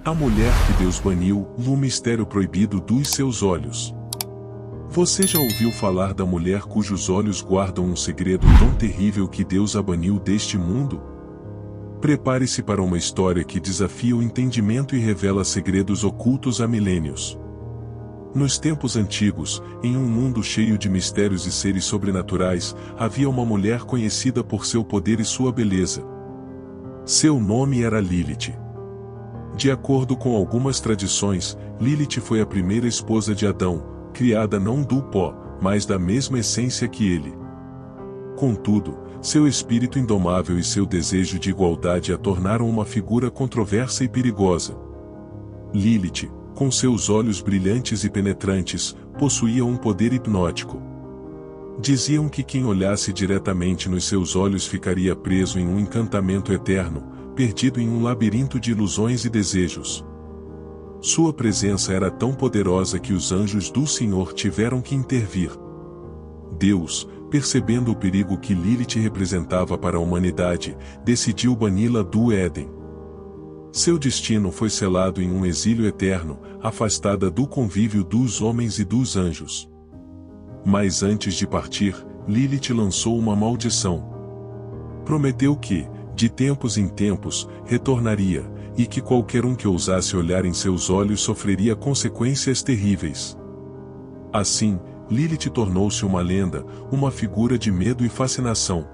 A mulher que Deus baniu, o mistério proibido dos seus olhos. Você já ouviu falar da mulher cujos olhos guardam um segredo tão terrível que Deus a baniu deste mundo? Prepare-se para uma história que desafia o entendimento e revela segredos ocultos há milênios. Nos tempos antigos, em um mundo cheio de mistérios e seres sobrenaturais, havia uma mulher conhecida por seu poder e sua beleza. Seu nome era Lilith. De acordo com algumas tradições, Lilith foi a primeira esposa de Adão, criada não do pó, mas da mesma essência que ele. Contudo, seu espírito indomável e seu desejo de igualdade a tornaram uma figura controversa e perigosa. Lilith, com seus olhos brilhantes e penetrantes, possuía um poder hipnótico. Diziam que quem olhasse diretamente nos seus olhos ficaria preso em um encantamento eterno, perdido em um labirinto de ilusões e desejos. Sua presença era tão poderosa que os anjos do Senhor tiveram que intervir. Deus, percebendo o perigo que Lilith representava para a humanidade, decidiu bani-la do Éden. Seu destino foi selado em um exílio eterno, afastada do convívio dos homens e dos anjos. Mas antes de partir, Lilith lançou uma maldição. Prometeu que, de tempos em tempos, retornaria, e que qualquer um que ousasse olhar em seus olhos sofreria consequências terríveis. Assim, Lilith tornou-se uma lenda, uma figura de medo e fascinação.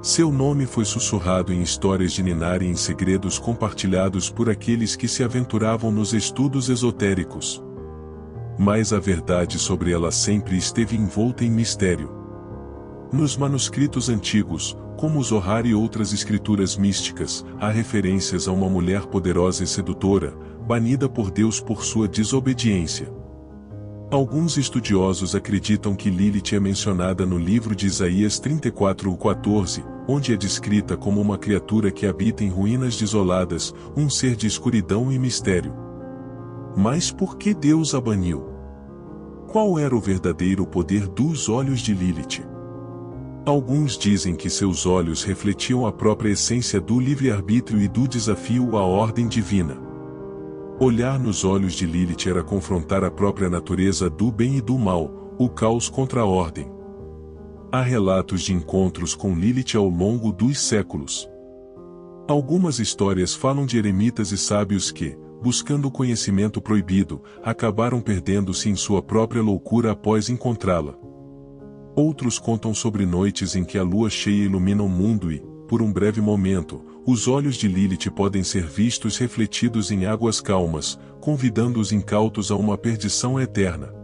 Seu nome foi sussurrado em histórias de Ninar e em segredos compartilhados por aqueles que se aventuravam nos estudos esotéricos. Mas a verdade sobre ela sempre esteve envolta em mistério. Nos manuscritos antigos, como o Zohar e outras escrituras místicas, há referências a uma mulher poderosa e sedutora, banida por Deus por sua desobediência. Alguns estudiosos acreditam que Lilith é mencionada no livro de Isaías 34:14, onde é descrita como uma criatura que habita em ruínas desoladas, um ser de escuridão e mistério. Mas por que Deus a baniu? Qual era o verdadeiro poder dos olhos de Lilith? Alguns dizem que seus olhos refletiam a própria essência do livre-arbítrio e do desafio à ordem divina. Olhar nos olhos de Lilith era confrontar a própria natureza do bem e do mal, o caos contra a ordem. Há relatos de encontros com Lilith ao longo dos séculos. Algumas histórias falam de eremitas e sábios que, buscando o conhecimento proibido, acabaram perdendo-se em sua própria loucura após encontrá-la. Outros contam sobre noites em que a lua cheia ilumina o mundo e, por um breve momento, os olhos de Lilith podem ser vistos refletidos em águas calmas, convidando os incautos a uma perdição eterna.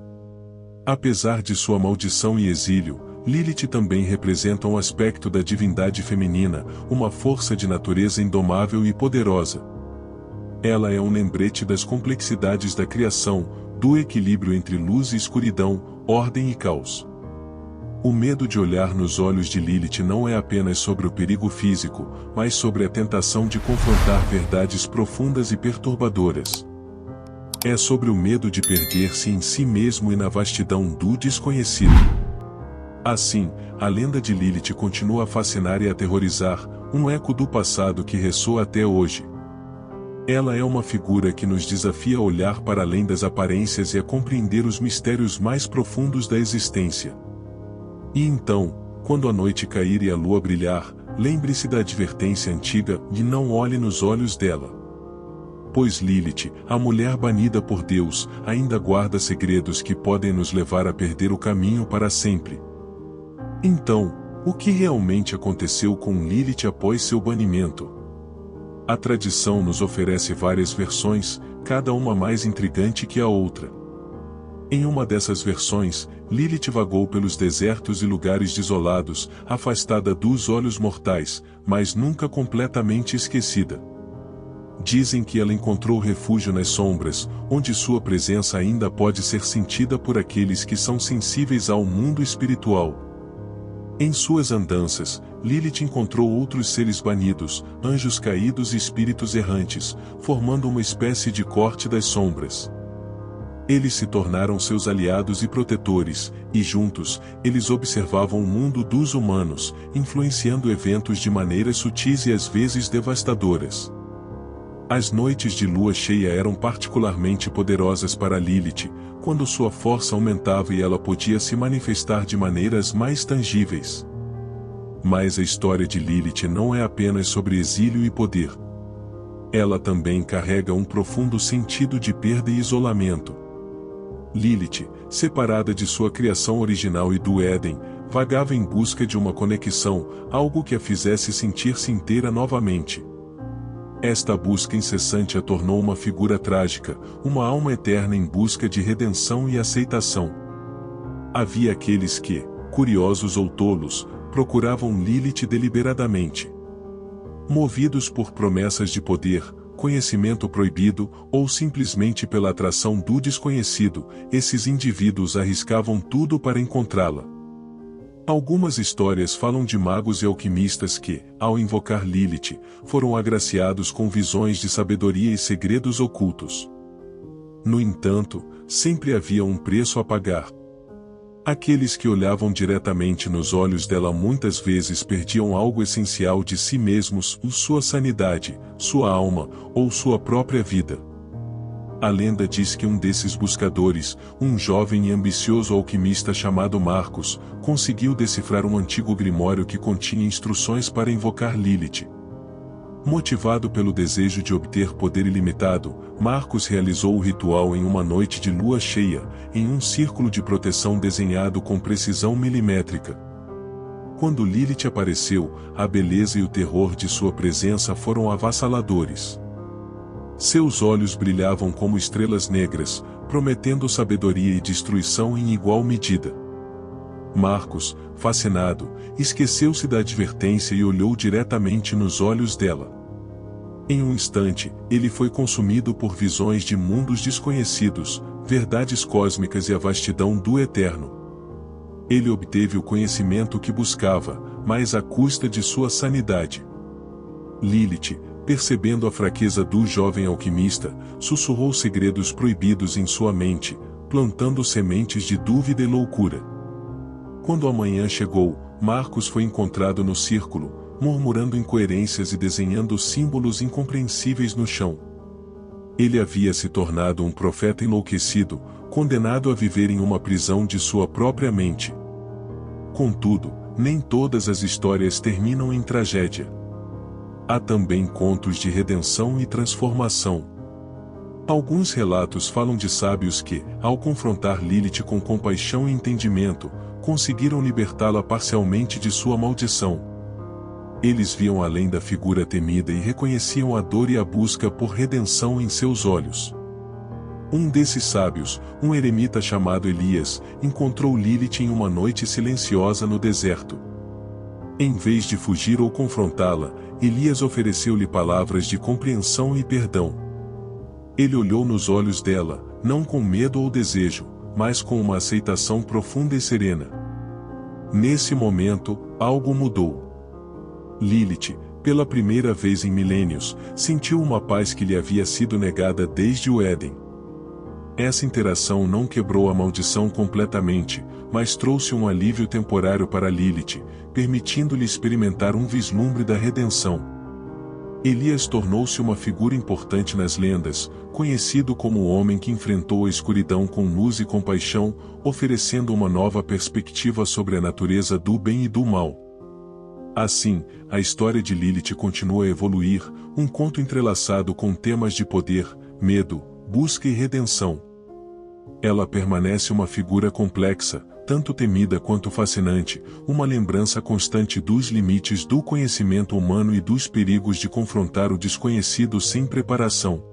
Apesar de sua maldição e exílio, Lilith também representa um aspecto da divindade feminina, uma força de natureza indomável e poderosa. Ela é um lembrete das complexidades da criação, do equilíbrio entre luz e escuridão, ordem e caos. O medo de olhar nos olhos de Lilith não é apenas sobre o perigo físico, mas sobre a tentação de confrontar verdades profundas e perturbadoras. É sobre o medo de perder-se em si mesmo e na vastidão do desconhecido. Assim, a lenda de Lilith continua a fascinar e aterrorizar, um eco do passado que ressoa até hoje. Ela é uma figura que nos desafia a olhar para além das aparências e a compreender os mistérios mais profundos da existência. E então, quando a noite cair e a lua brilhar, lembre-se da advertência antiga e não olhe nos olhos dela. Pois Lilith, a mulher banida por Deus, ainda guarda segredos que podem nos levar a perder o caminho para sempre. Então, o que realmente aconteceu com Lilith após seu banimento? A tradição nos oferece várias versões, cada uma mais intrigante que a outra. Em uma dessas versões, Lilith vagou pelos desertos e lugares desolados, afastada dos olhos mortais, mas nunca completamente esquecida. Dizem que ela encontrou refúgio nas sombras, onde sua presença ainda pode ser sentida por aqueles que são sensíveis ao mundo espiritual. Em suas andanças, Lilith encontrou outros seres banidos, anjos caídos e espíritos errantes, formando uma espécie de corte das sombras. Eles se tornaram seus aliados e protetores, e juntos, eles observavam o mundo dos humanos, influenciando eventos de maneiras sutis e às vezes devastadoras. As noites de lua cheia eram particularmente poderosas para Lilith, quando sua força aumentava e ela podia se manifestar de maneiras mais tangíveis. Mas a história de Lilith não é apenas sobre exílio e poder. Ela também carrega um profundo sentido de perda e isolamento. Lilith, separada de sua criação original e do Éden, vagava em busca de uma conexão, algo que a fizesse sentir-se inteira novamente. Esta busca incessante a tornou uma figura trágica, uma alma eterna em busca de redenção e aceitação. Havia aqueles que, curiosos ou tolos, procuravam Lilith deliberadamente. Movidos por promessas de poder, conhecimento proibido, ou simplesmente pela atração do desconhecido, esses indivíduos arriscavam tudo para encontrá-la. Algumas histórias falam de magos e alquimistas que, ao invocar Lilith, foram agraciados com visões de sabedoria e segredos ocultos. No entanto, sempre havia um preço a pagar. Aqueles que olhavam diretamente nos olhos dela muitas vezes perdiam algo essencial de si mesmos, sua sanidade, sua alma, ou sua própria vida. A lenda diz que um desses buscadores, um jovem e ambicioso alquimista chamado Marcos, conseguiu decifrar um antigo grimório que continha instruções para invocar Lilith. Motivado pelo desejo de obter poder ilimitado, Marcos realizou o ritual em uma noite de lua cheia, em um círculo de proteção desenhado com precisão milimétrica. Quando Lilith apareceu, a beleza e o terror de sua presença foram avassaladores. Seus olhos brilhavam como estrelas negras, prometendo sabedoria e destruição em igual medida. Marcos, fascinado, esqueceu-se da advertência e olhou diretamente nos olhos dela. Em um instante, ele foi consumido por visões de mundos desconhecidos, verdades cósmicas e a vastidão do eterno. Ele obteve o conhecimento que buscava, mas à custa de sua sanidade. Lilith, percebendo a fraqueza do jovem alquimista, sussurrou segredos proibidos em sua mente, plantando sementes de dúvida e loucura. Quando a manhã chegou, Marcos foi encontrado no círculo, murmurando incoerências e desenhando símbolos incompreensíveis no chão. Ele havia se tornado um profeta enlouquecido, condenado a viver em uma prisão de sua própria mente. Contudo, nem todas as histórias terminam em tragédia. Há também contos de redenção e transformação. Alguns relatos falam de sábios que, ao confrontar Lilith com compaixão e entendimento, conseguiram libertá-la parcialmente de sua maldição. Eles viam além da figura temida e reconheciam a dor e a busca por redenção em seus olhos. Um desses sábios, um eremita chamado Elias, encontrou Lilith em uma noite silenciosa no deserto. Em vez de fugir ou confrontá-la, Elias ofereceu-lhe palavras de compreensão e perdão. Ele olhou nos olhos dela, não com medo ou desejo, mas com uma aceitação profunda e serena. Nesse momento, algo mudou. Lilith, pela primeira vez em milênios, sentiu uma paz que lhe havia sido negada desde o Éden. Essa interação não quebrou a maldição completamente, mas trouxe um alívio temporário para Lilith, permitindo-lhe experimentar um vislumbre da redenção. Elias tornou-se uma figura importante nas lendas, conhecido como o homem que enfrentou a escuridão com luz e compaixão, oferecendo uma nova perspectiva sobre a natureza do bem e do mal. Assim, a história de Lilith continua a evoluir, um conto entrelaçado com temas de poder, medo, busca e redenção. Ela permanece uma figura complexa, tanto temida quanto fascinante, uma lembrança constante dos limites do conhecimento humano e dos perigos de confrontar o desconhecido sem preparação.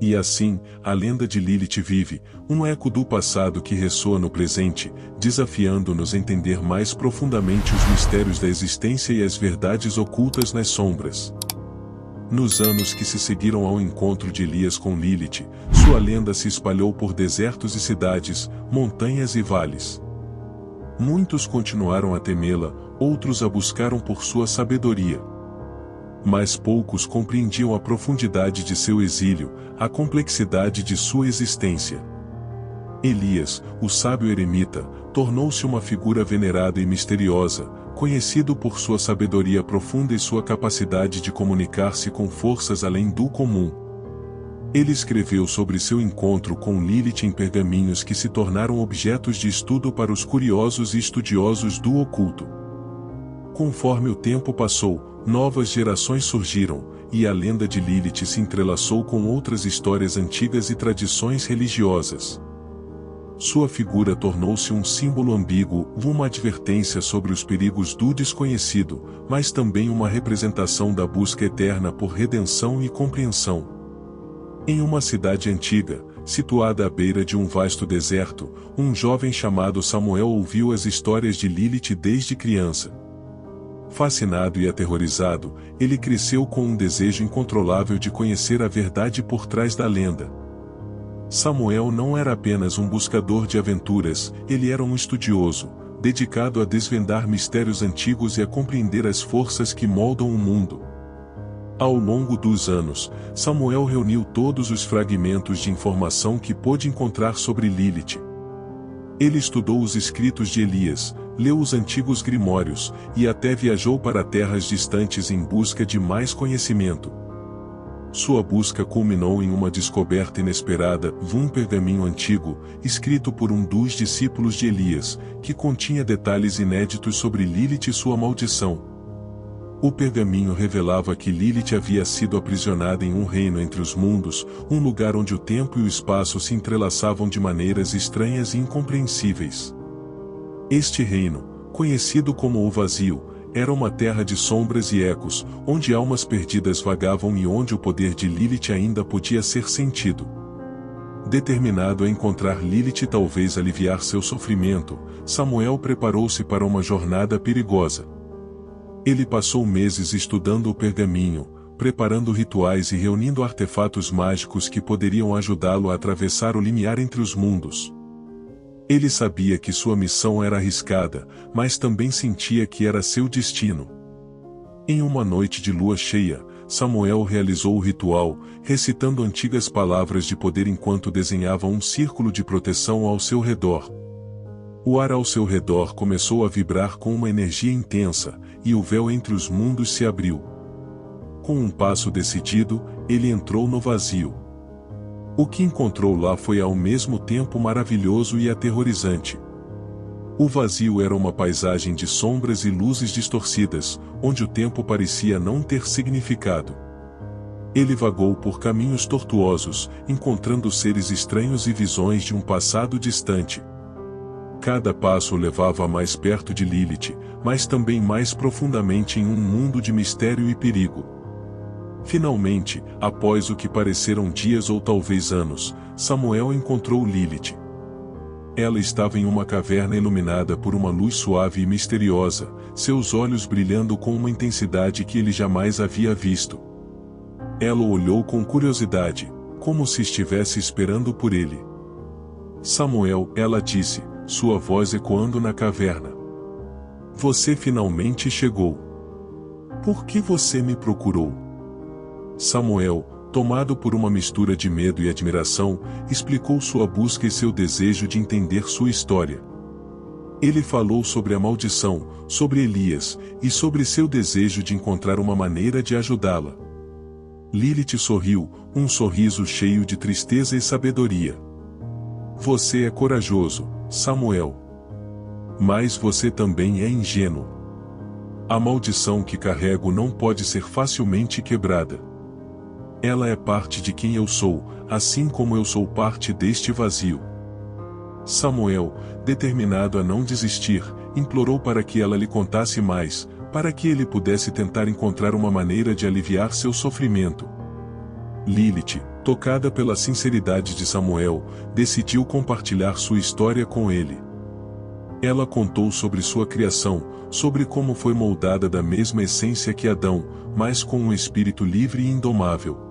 E assim, a lenda de Lilith vive, um eco do passado que ressoa no presente, desafiando-nos a entender mais profundamente os mistérios da existência e as verdades ocultas nas sombras. Nos anos que se seguiram ao encontro de Elias com Lilith, sua lenda se espalhou por desertos e cidades, montanhas e vales. Muitos continuaram a temê-la, outros a buscaram por sua sabedoria. Mas poucos compreendiam a profundidade de seu exílio, a complexidade de sua existência. Elias, o sábio eremita, tornou-se uma figura venerada e misteriosa, conhecido por sua sabedoria profunda e sua capacidade de comunicar-se com forças além do comum. Ele escreveu sobre seu encontro com Lilith em pergaminhos que se tornaram objetos de estudo para os curiosos e estudiosos do oculto. Conforme o tempo passou, novas gerações surgiram, e a lenda de Lilith se entrelaçou com outras histórias antigas e tradições religiosas. Sua figura tornou-se um símbolo ambíguo, uma advertência sobre os perigos do desconhecido, mas também uma representação da busca eterna por redenção e compreensão. Em uma cidade antiga, situada à beira de um vasto deserto, um jovem chamado Samuel ouviu as histórias de Lilith desde criança. Fascinado e aterrorizado, ele cresceu com um desejo incontrolável de conhecer a verdade por trás da lenda. Samuel não era apenas um buscador de aventuras, ele era um estudioso, dedicado a desvendar mistérios antigos e a compreender as forças que moldam o mundo. Ao longo dos anos, Samuel reuniu todos os fragmentos de informação que pôde encontrar sobre Lilith. Ele estudou os escritos de Elias, leu os antigos grimórios, e até viajou para terras distantes em busca de mais conhecimento. Sua busca culminou em uma descoberta inesperada, um pergaminho antigo, escrito por um dos discípulos de Elias, que continha detalhes inéditos sobre Lilith e sua maldição. O pergaminho revelava que Lilith havia sido aprisionada em um reino entre os mundos, um lugar onde o tempo e o espaço se entrelaçavam de maneiras estranhas e incompreensíveis. Este reino, conhecido como o Vazio, era uma terra de sombras e ecos, onde almas perdidas vagavam e onde o poder de Lilith ainda podia ser sentido. Determinado a encontrar Lilith e talvez aliviar seu sofrimento, Samuel preparou-se para uma jornada perigosa. Ele passou meses estudando o pergaminho, preparando rituais e reunindo artefatos mágicos que poderiam ajudá-lo a atravessar o limiar entre os mundos. Ele sabia que sua missão era arriscada, mas também sentia que era seu destino. Em uma noite de lua cheia, Samuel realizou o ritual, recitando antigas palavras de poder enquanto desenhava um círculo de proteção ao seu redor. O ar ao seu redor começou a vibrar com uma energia intensa, e o véu entre os mundos se abriu. Com um passo decidido, ele entrou no vazio. O que encontrou lá foi ao mesmo tempo maravilhoso e aterrorizante. O vazio era uma paisagem de sombras e luzes distorcidas, onde o tempo parecia não ter significado. Ele vagou por caminhos tortuosos, encontrando seres estranhos e visões de um passado distante. Cada passo o levava mais perto de Lilith, mas também mais profundamente em um mundo de mistério e perigo. Finalmente, após o que pareceram dias ou talvez anos, Samuel encontrou Lilith. Ela estava em uma caverna iluminada por uma luz suave e misteriosa, seus olhos brilhando com uma intensidade que ele jamais havia visto. Ela o olhou com curiosidade, como se estivesse esperando por ele. Samuel, ela disse, sua voz ecoando na caverna. Você finalmente chegou. Por que você me procurou? Samuel, tomado por uma mistura de medo e admiração, explicou sua busca e seu desejo de entender sua história. Ele falou sobre a maldição, sobre Elias, e sobre seu desejo de encontrar uma maneira de ajudá-la. Lilith sorriu, um sorriso cheio de tristeza e sabedoria. Você é corajoso, Samuel. Mas você também é ingênuo. A maldição que carrego não pode ser facilmente quebrada. Ela é parte de quem eu sou, assim como eu sou parte deste vazio. Samuel, determinado a não desistir, implorou para que ela lhe contasse mais, para que ele pudesse tentar encontrar uma maneira de aliviar seu sofrimento. Lilith, tocada pela sinceridade de Samuel, decidiu compartilhar sua história com ele. Ela contou sobre sua criação, sobre como foi moldada da mesma essência que Adão, mas com um espírito livre e indomável.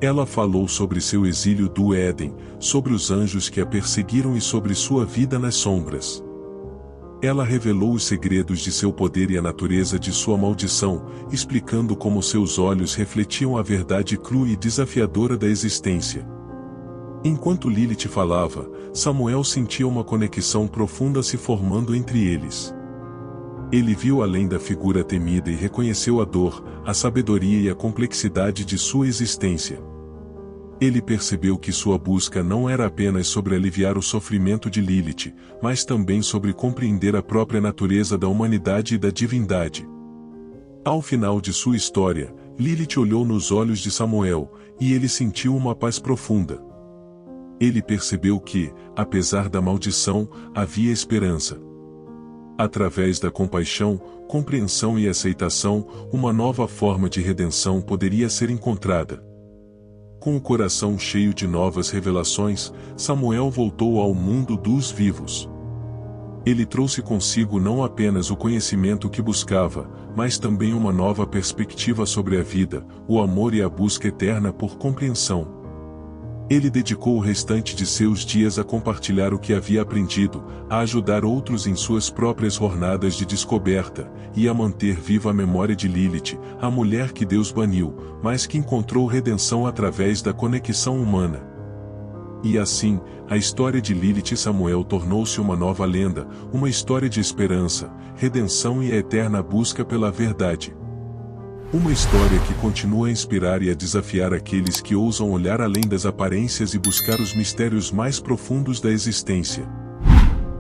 Ela falou sobre seu exílio do Éden, sobre os anjos que a perseguiram e sobre sua vida nas sombras. Ela revelou os segredos de seu poder e a natureza de sua maldição, explicando como seus olhos refletiam a verdade crua e desafiadora da existência. Enquanto Lilith falava, Samuel sentia uma conexão profunda se formando entre eles. Ele viu além da figura temida e reconheceu a dor, a sabedoria e a complexidade de sua existência. Ele percebeu que sua busca não era apenas sobre aliviar o sofrimento de Lilith, mas também sobre compreender a própria natureza da humanidade e da divindade. Ao final de sua história, Lilith olhou nos olhos de Samuel, e ele sentiu uma paz profunda. Ele percebeu que, apesar da maldição, havia esperança. Através da compaixão, compreensão e aceitação, uma nova forma de redenção poderia ser encontrada. Com o coração cheio de novas revelações, Samuel voltou ao mundo dos vivos. Ele trouxe consigo não apenas o conhecimento que buscava, mas também uma nova perspectiva sobre a vida, o amor e a busca eterna por compreensão. Ele dedicou o restante de seus dias a compartilhar o que havia aprendido, a ajudar outros em suas próprias jornadas de descoberta, e a manter viva a memória de Lilith, a mulher que Deus baniu, mas que encontrou redenção através da conexão humana. E assim, a história de Lilith e Samuel tornou-se uma nova lenda, uma história de esperança, redenção e a eterna busca pela verdade. Uma história que continua a inspirar e a desafiar aqueles que ousam olhar além das aparências e buscar os mistérios mais profundos da existência.